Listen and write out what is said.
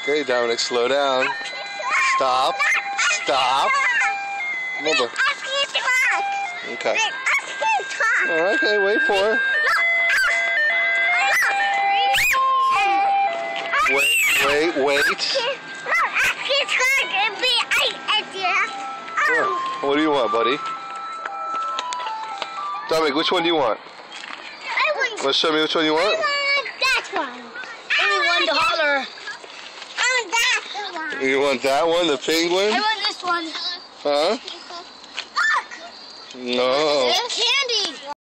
Okay, Dominic, slow down. Stop. Stop. Remember. Okay. Okay, wait for it. Wait. What do you want, buddy? Dominic, which one do you want? Let's show me which one you want. I want that one. I want to holler. I want that one. You want that one, the penguin? I want this one. Huh? Look. No. This?